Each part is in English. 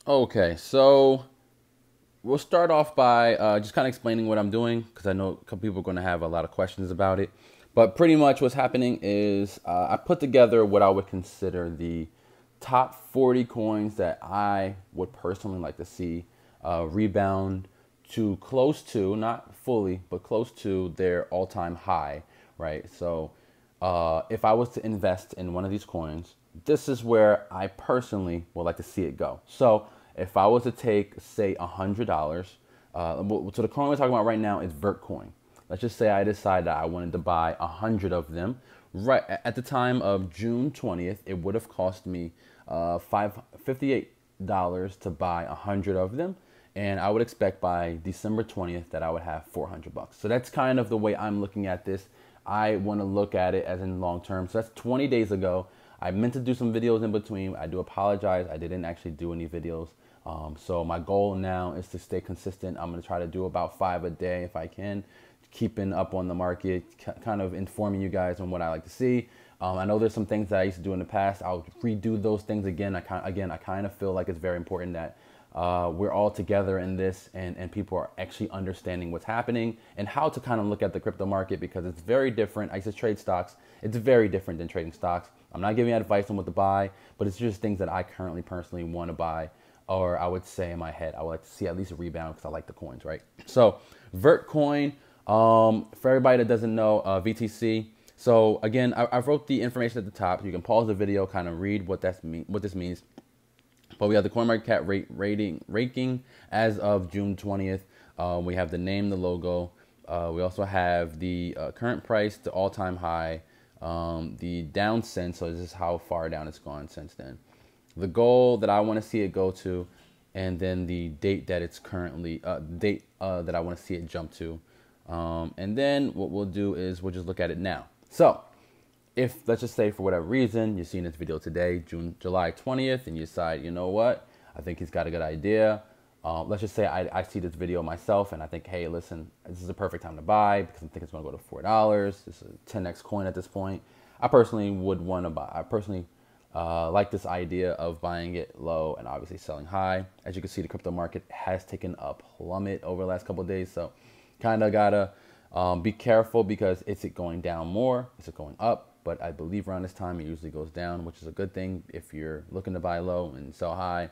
Okay, so we'll start off by just kind of explaining what I'm doing because I know a couple people are going to have a lot of questions about it. But pretty much what's happening is I put together what I would consider the top 40 coins that I would personally like to see rebound to close to, not fully, but close to their all-time high, right? So if I was to invest in one of these coins, this is where I personally would like to see it go. So if I was to take, say, $100, so the coin we're talking about right now is Vertcoin. Let's just say I decided that I wanted to buy 100 of them. Right at the time of June 20th, it would have cost me $58 to buy 100 of them. And I would expect by December 20th that I would have 400 bucks. So that's kind of the way I'm looking at this. I want to look at it as in long term. So that's 20 days ago. I meant to do some videos in between. I do apologize. I didn't actually do any videos. So my goal now is to stay consistent. I'm going to try to do about 5 a day if I can, keeping up on the market, kind of informing you guys on what I like to see. I know there's some things that I used to do in the past. I'll redo those things again. I kind of feel like it's very important that we're all together in this and people are actually understanding what's happening and how to kind of look at the crypto market because it's very different. I used to trade stocks. It's very different than trading stocks. I'm not giving advice on what to buy, but it's just things that I currently personally want to buy, or I would say in my head, I would like to see at least a rebound because I like the coins, right? So Vertcoin, for everybody that doesn't know, VTC. So again, I wrote the information at the top. You can pause the video, kind of read what this means. But we have the CoinMarketCap ranking as of June 20th. We have the name, the logo. We also have the current price, the all-time high, the down since. So this is how far down it's gone since then. The goal that I want to see it go to, and then the date that it's currently that I want to see it jump to. And then what we'll do is we'll just look at it now. So if, let's just say for whatever reason, you're seeing this video today, July 20th, and you decide, you know what, I think he's got a good idea. Let's just say I see this video myself and I think, hey, listen, this is a perfect time to buy because I think it's going to go to $4. This is a 10x coin at this point. I personally would want to buy. I personally like this idea of buying it low and obviously selling high. As you can see, the crypto market has taken a plummet over the last couple of days. So kind of got to be careful because is it going down more? Is it going up? But I believe around this time it usually goes down, which is a good thing if you're looking to buy low and sell high.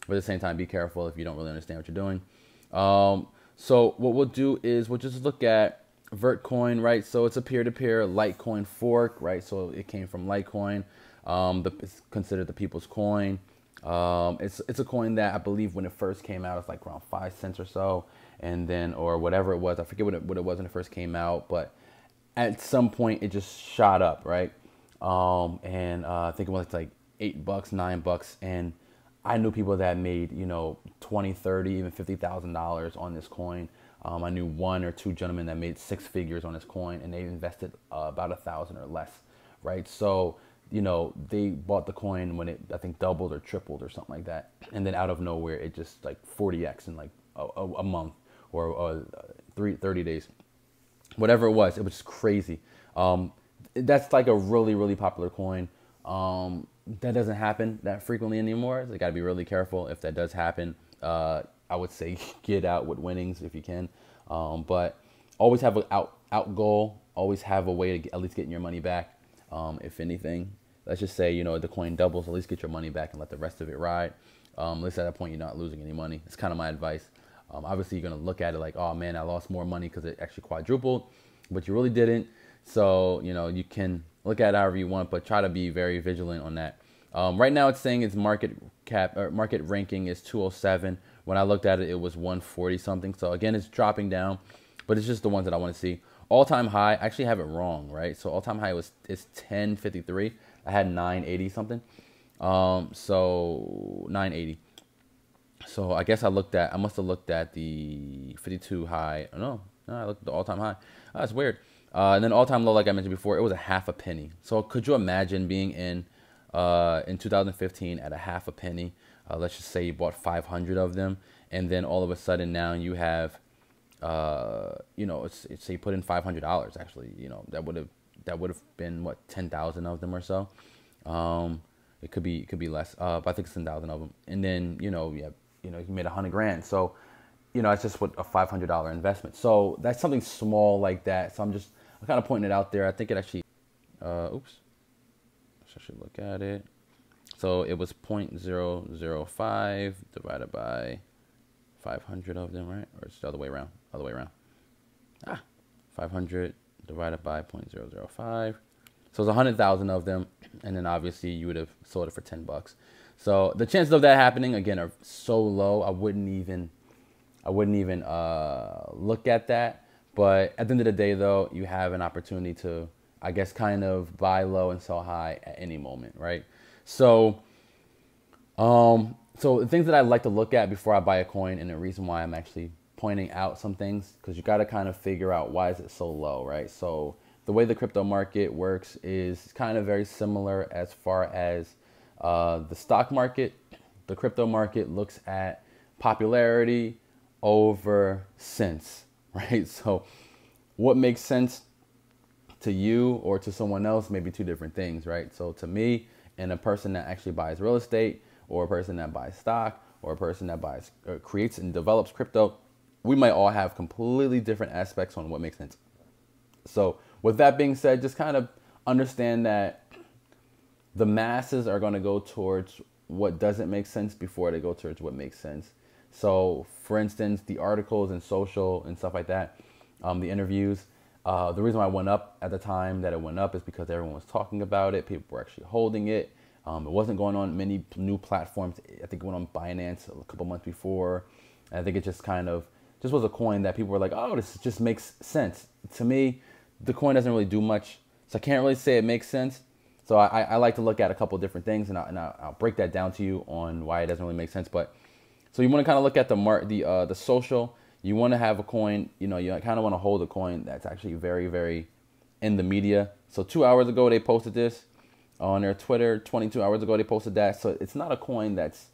But at the same time, be careful if you don't really understand what you're doing. So what we'll do is we'll just look at Vertcoin, right? So it's a peer-to-peer Litecoin fork, right? So it came from Litecoin. It's considered the people's coin. It's a coin that I believe when it first came out, it's like around 5 cents or so, and then or whatever it was. I forget what it was when it first came out, but at some point it just shot up, right? I think it was like $8, $9, and I knew people that made 20, 30, even $50,000 on this coin. I knew one or two gentlemen that made 6 figures on this coin, and they invested about 1,000 or less, right? So they bought the coin when it I think doubled or tripled or something like that, and then out of nowhere it just like 40x in like a month or 30 days. Whatever it was just crazy. That's like a really, really popular coin. That doesn't happen that frequently anymore. So you got to be really careful if that does happen. I would say get out with winnings if you can. But always have an out goal. Always have a way to at least get your money back. If anything, let's just say, the coin doubles, at least get your money back and let the rest of it ride. At least at that point, you're not losing any money. It's kind of my advice. Obviously, you're going to look at it like, oh, man, I lost more money because it actually quadrupled, but you really didn't. So, you can look at it however you want, but try to be very vigilant on that. Right now, it's saying its market cap or market ranking is 207. When I looked at it, it was 140 something. So, again, it's dropping down, but it's just the ones that I want to see. All-time high, I actually have it wrong, right? So, all-time high is 1053. I had 980 something. So, 980. So I guess I must have looked at the 52 high. No, I looked at the all-time high. Oh, that's weird. And then all-time low, like I mentioned before, it was a half a penny. So could you imagine being in 2015 at a half a penny? Let's just say you bought 500 of them, and then all of a sudden now you have, say you put in $500. Actually, that would have been what 10,000 of them or so. it could be less. But I think it's 10,000 of them. And then, you made 100 grand. So, that's just what a $500 investment. So that's something small like that. So I'm kind of pointing it out there. I think it actually, oops, I should look at it. So it was 0.005 divided by 500 of them, right? Or it's the other way around, 500 divided by 0.005. So it's 100,000 of them. And then obviously you would have sold it for $10. So the chances of that happening again are so low. I wouldn't even look at that. But at the end of the day though, you have an opportunity to, I guess, kind of buy low and sell high at any moment, right? So, so the things that I like to look at before I buy a coin, and the reason why I'm actually pointing out some things, because you got to kind of figure out why is it so low, right? So the way the crypto market works is kind of very similar as far as the stock market. The crypto market looks at popularity over sense, right? So what makes sense to you or to someone else may be two different things, right? So to me and a person that actually buys real estate, or a person that buys stock, or a person that buys creates and develops crypto, we might all have completely different aspects on what makes sense. So with that being said, just kind of understand that the masses are going to go towards what doesn't make sense before they go towards what makes sense. So for instance, the articles and social and stuff like that, the interviews, the reason why I went up at the time that it went up is because everyone was talking about it. People were actually holding it. It wasn't going on many new platforms. I think it went on Binance a couple months before. And I think it just was a coin that people were like, oh, this just makes sense. To me, the coin doesn't really do much. So I can't really say it makes sense. So I like to look at a couple different things, and I'll break that down to you on why it doesn't really make sense. But so you want to kind of look at the social. You want to have a coin, you kind of want to hold a coin that's actually very, very in the media. So 2 hours ago, they posted this on their Twitter. 22 hours ago, they posted that. So it's not a coin that's,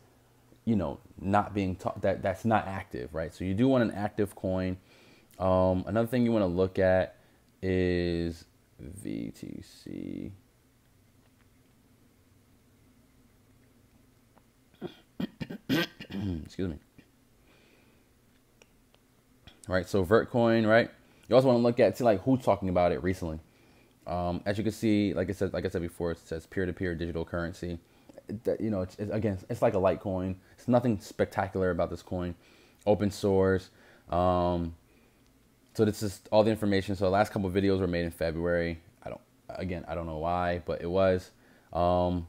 not being that's not active, right? So you do want an active coin. Another thing you want to look at is VTC. Excuse me. Right, so Vertcoin, right? You also want to look at who's talking about it recently. As you can see, like I said before, it says peer-to-peer digital currency. It's like a Litecoin. It's nothing spectacular about this coin. Open source. So this is all the information. So the last couple of videos were made in February. I don't know why, but it was. And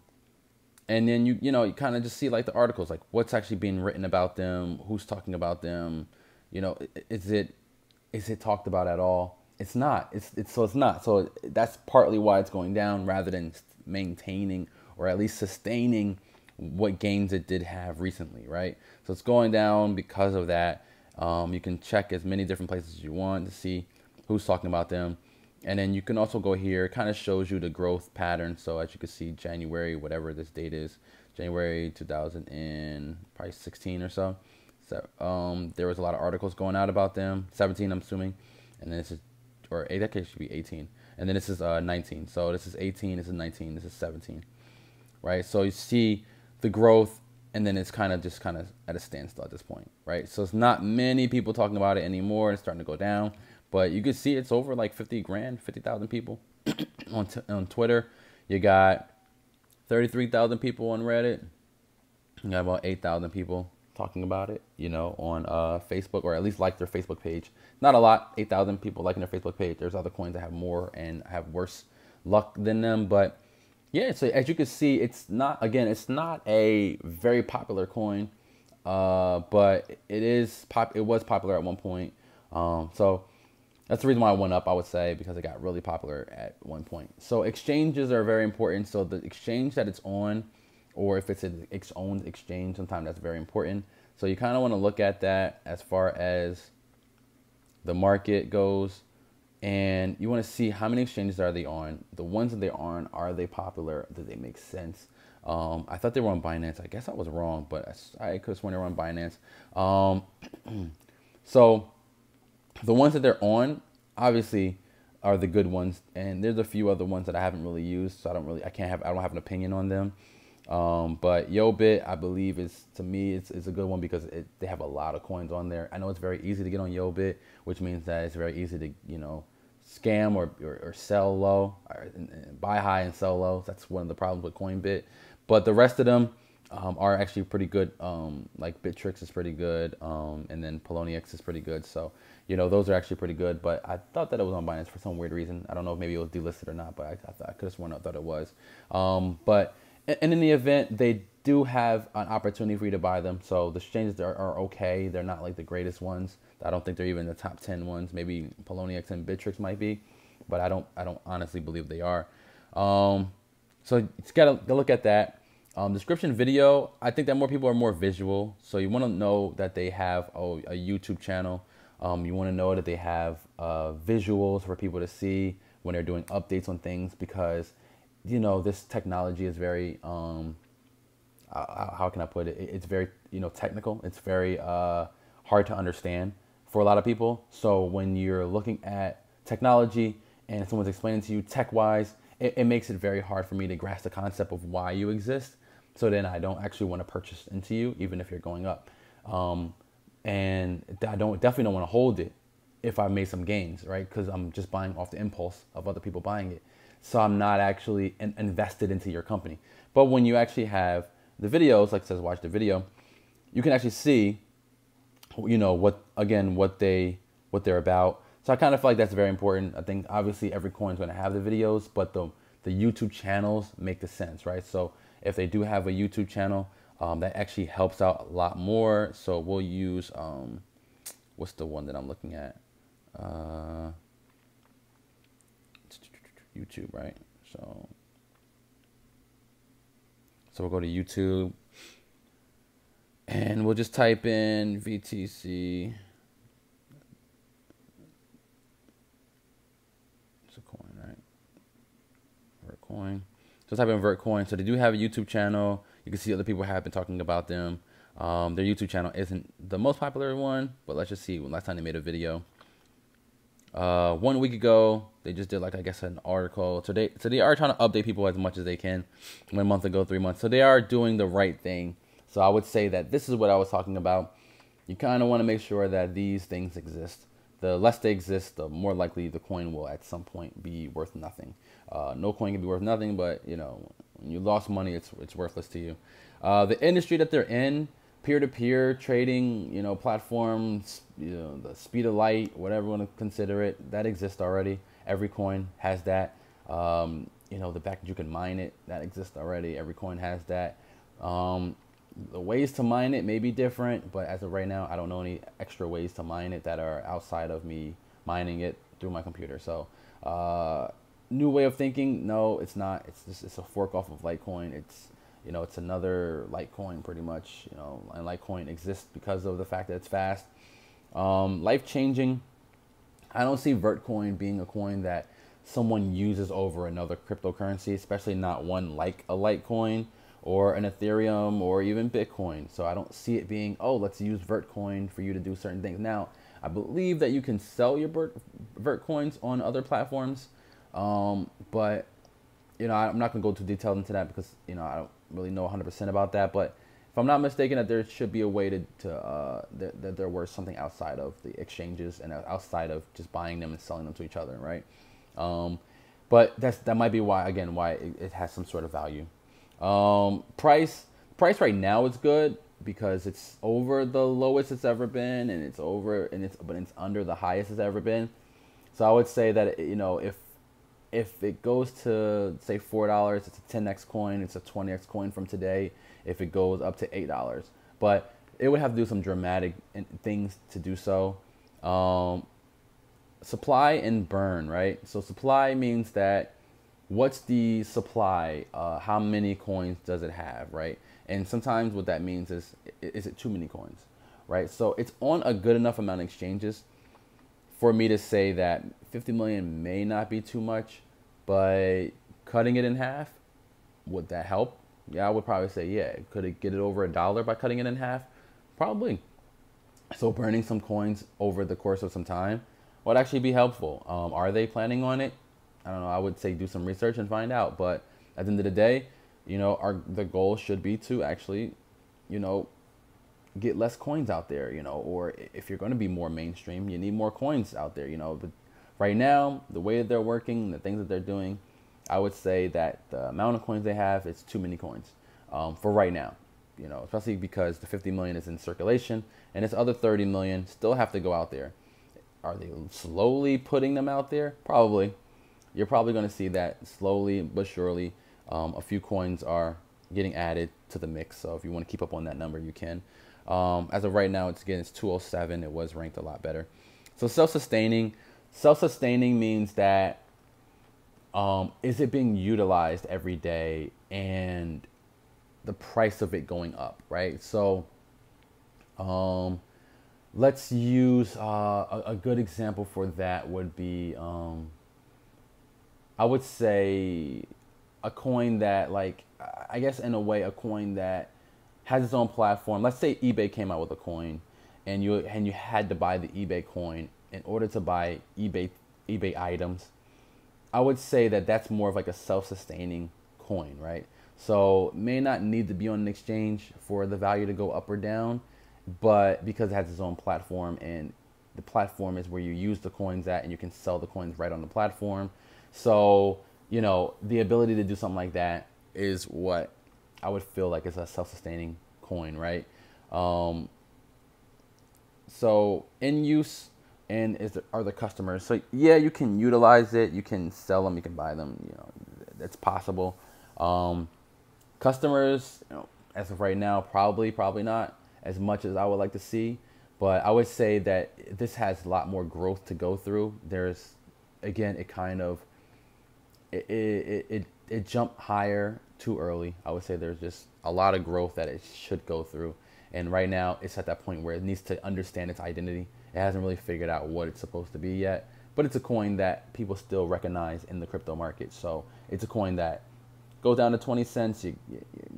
then you kind of just see the articles, what's actually being written about them, who's talking about them. Is it talked about at all? It's not. It's not. So that's partly why it's going down rather than maintaining or at least sustaining what gains it did have recently, right? So it's going down because of that. You can check as many different places as you want to see who's talking about them. And then you can also go here. It kind of shows you the growth pattern. So as you can see, January, whatever this date is, January 2016 or so. So there was a lot of articles going out about them. 17, I'm assuming. And then this is, or that case should be 18. And then this is 19. So this is 18, this is 19, this is 17. Right? So you see the growth, and then it's kind of at a standstill at this point, right? So it's not many people talking about it anymore. It's starting to go down, but you can see it's over 50 grand, 50,000 people on Twitter. You got 33,000 people on Reddit. You got about 8,000 people talking about it, on Facebook, or at least like their Facebook page. Not a lot, 8,000 people liking their Facebook page. There's other coins that have more and have worse luck than them, but yeah, so as you can see, it's not a very popular coin, but it was popular at one point. So that's the reason why I went up, I would say, because it got really popular at one point. So exchanges are very important. So the exchange that it's on, or if it's its own exchange, sometimes that's very important. So you kind of want to look at that as far as the market goes. And you want to see how many exchanges are they on. The ones that they're on, are they popular? Do they make sense? I thought they were on Binance. I guess I was wrong, but I could have sworn they were on Binance. So the ones that they're on, obviously, are the good ones. And there's a few other ones that I haven't really used, so I don't have an opinion on them. But YoBit, I believe, is, to me, it's a good one because they have a lot of coins on there. I know it's very easy to get on YoBit, which means that it's very easy to, scam or sell low, or buy high and sell low. That's one of the problems with Coinbit. But the rest of them are actually pretty good. Like Bittrex is pretty good, and then Poloniex is pretty good. So, those are actually pretty good. But I thought that it was on Binance for some weird reason. I don't know if maybe it was delisted or not, but I could have sworn I thought it was. And in the event, they do have an opportunity for you to buy them. So the exchanges are okay. They're not like the greatest ones. I don't think they're even the top 10 ones. Maybe Poloniex and Bittrex might be, but I don't honestly believe they are. So it's gotta look at that. Description video, I think that more people are more visual. So you want to know that they have a YouTube channel. You want to know that they have visuals for people to see when they're doing updates on things, because this technology is very, how can I put it? It's very, technical. It's very hard to understand for a lot of people. So when you're looking at technology and someone's explaining to you tech-wise, it makes it very hard for me to grasp the concept of why you exist. So then I don't actually want to purchase into you, even if you're going up. And I definitely don't want to hold it if I made some gains, right? Because I'm just buying off the impulse of other people buying it. So I'm not actually invested into your company. But when you actually have the videos, like it says, watch the video, you can actually see, what they're about. So I kind of feel like that's very important. I think obviously every coin is going to have the videos, but the YouTube channels make the sense, right? So if they do have a YouTube channel, that actually helps out a lot more. So we'll use, what's the one that I'm looking at? YouTube, right? So we'll go to YouTube and we'll just type in VTC. It's a coin, right? Vertcoin. So type in Vertcoin. So they do have a YouTube channel. You can see other people have been talking about them. Their YouTube channel isn't the most popular one, but let's just see when last time they made a video. 1 week ago, they just did, like, I guess, an article. So they are trying to update people as much as they can. 1 month ago, 3 months. So they are doing the right thing. So I would say that this is what I was talking about. You kind of want to make sure that these things exist. The less they exist, the more likely the coin will at some point be worth nothing. No coin can be worth nothing, but when you lost money, it's worthless to you. The industry that they're in, peer-to-peer trading, platforms, the speed of light, whatever you want to consider it, that exists already. Every coin has that. The fact that you can mine it, that exists already. Every coin has that. The ways to mine it may be different, but as of right now, I don't know any extra ways to mine it that are outside of me mining it through my computer. So, new way of thinking? No, it's not. It's a fork off of Litecoin. It's another Litecoin pretty much. And Litecoin exists because of the fact that it's fast. Life changing. I don't see Vertcoin being a coin that someone uses over another cryptocurrency, especially not one like a Litecoin or an Ethereum or even Bitcoin. So I don't see it being, let's use Vertcoin for you to do certain things. Now, I believe that you can sell your Vertcoins on other platforms, but I'm not going to go too detailed into that because I don't really know 100% about that. But if I'm not mistaken, that there should be a way that there was something outside of the exchanges and outside of just buying them and selling them to each other, right? But that might be why it has some sort of value. Price right now is good because it's over the lowest it's ever been, and it's under the highest it's ever been. So I would say that if it goes to say $4, it's a 10x coin, it's a 20x coin from today. If it goes up to $8, but it would have to do some dramatic things to do so. Supply and burn, right? So supply means that what's the supply? How many coins does it have, right? And sometimes what that means is it too many coins, right? So it's on a good enough amount of exchanges for me to say that 50 million may not be too much, but cutting it in half, would that help? Yeah, I would probably say, yeah. Could it get it over $1 by cutting it in half? Probably. So burning some coins over the course of some time would actually be helpful. Are they planning on it? I don't know. I would say do some research and find out. But at the end of the day, the goal should be to actually, you know, get less coins out there, or if you're going to be more mainstream, you need more coins out there, But right now, the way that they're working, the things that they're doing, I would say that the amount of coins they have is too many coins for right now, especially because the 50 million is in circulation and this other 30 million still have to go out there. Are they slowly putting them out there? Probably. You're probably going to see that slowly but surely. A few coins are getting added to the mix. So if you want to keep up on that number, you can. As of right now, it's 207. It was ranked a lot better. So self-sustaining means that is it being utilized every day and the price of it going up, right? So let's use a good example for that would be I would say a coin that, like, I guess in a way, a coin that has its own platform. Let's say eBay came out with a coin and you had to buy the eBay coin in order to buy eBay items. I would say that that's more of like a self-sustaining coin, right? So it may not need to be on an exchange for the value to go up or down, but because it has its own platform, and the platform is where you use the coins at, and you can sell the coins right on the platform. So, the ability to do something like that is what I would feel like is a self-sustaining coin, right? So in use and are the customers. So yeah, you can utilize it, you can sell them, you can buy them, that's possible. Customers, as of right now, probably not as much as I would like to see, but I would say that this has a lot more growth to go through. There's, again, it jumped higher too early. I would say there's just a lot of growth that it should go through. And right now it's at that point where it needs to understand its identity. It hasn't really figured out what it's supposed to be yet, but it's a coin that people still recognize in the crypto market. So it's a coin that goes down to 20 cents.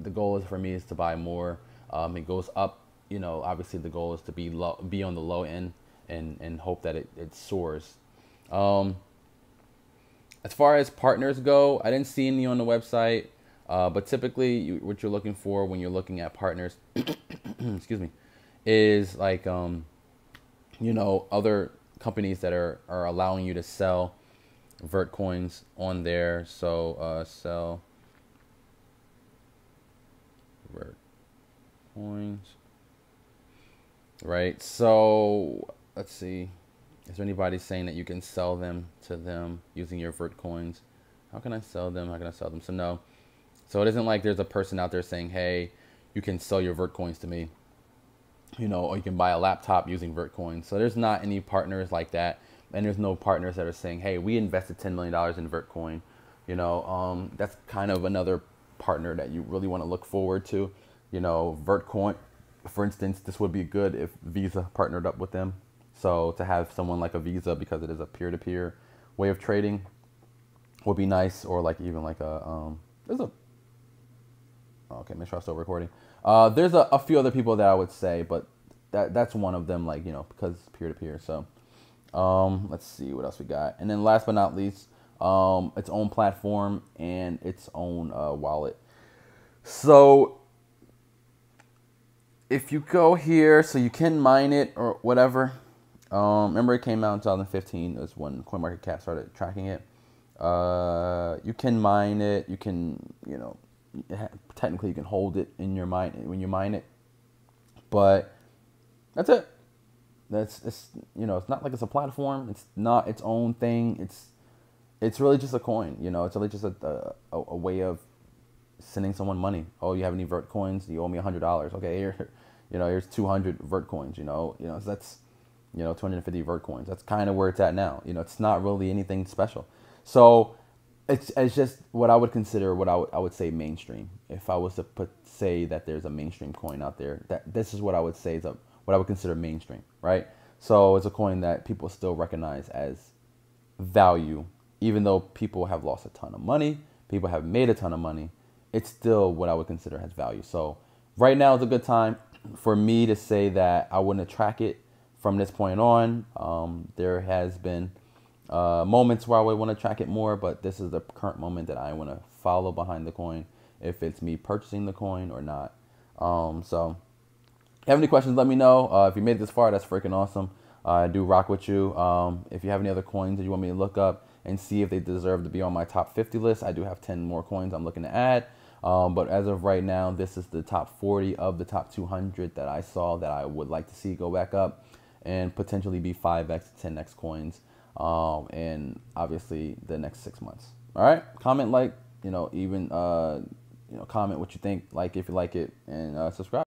The goal is for me is to buy more. It goes up, obviously the goal is to be on the low end and hope that it soars. As far as partners go, I didn't see any on the website, but typically what you're looking for when you're looking at partners, excuse me, is like, other companies that are allowing you to sell vert coins on there. So sell vert coins, right? So let's see. Is there anybody saying that you can sell them to them using your vert coins? How can I sell them? How can I sell them? So no. So it isn't like there's a person out there saying, hey, you can sell your vert coins to me, or you can buy a laptop using vert coins. So there's not any partners like that. And there's no partners that are saying, hey, we invested $10 million in vert coin. That's kind of another partner that you really want to look forward to. Vert coin, for instance, this would be good if Visa partnered up with them. So to have someone like a Visa, because it is a peer-to-peer way of trading, would be nice. Or like even like okay, make sure I'm still recording. There's a few other people that I would say, but that's one of them, like, because peer-to-peer. So let's see what else we got. And then last but not least, its own platform and its own wallet. So if you go here, so you can mine it or whatever. Remember, it came out in 2015 is when CoinMarketCap started tracking it. You can mine it. You can, technically you can hold it in your mine when you mine it. But that's it. It's not like it's a platform. It's not its own thing. It's really just a coin. It's really just a way of sending someone money. Oh, you have any vert coins? You owe me $100. Okay, here, here's 200 vert coins. So that's 250 vert coins. That's kind of where it's at now. It's not really anything special. So it's just what I would consider what I would say mainstream. If I was to say that there's a mainstream coin out there, that this is what I would say is what I would consider mainstream, right? So it's a coin that people still recognize as value, even though people have lost a ton of money, people have made a ton of money. It's still what I would consider has value. So right now is a good time for me to say that I wouldn't track it from this point on. There has been moments where I would want to track it more, but this is the current moment that I want to follow behind the coin. if it's me purchasing the coin or not. So if you have any questions, let me know. If you made it this far, that's freaking awesome. I do rock with you. If you have any other coins that you want me to look up and see if they deserve to be on my top 50 list, I do have 10 more coins I'm looking to add. But as of right now, this is the top 40 of the top 200 that I saw that I would like to see go back up and potentially be 5x, 10x coins. And obviously the next 6 months. All right. Comment, like, even, comment what you think, like if you like it, and subscribe.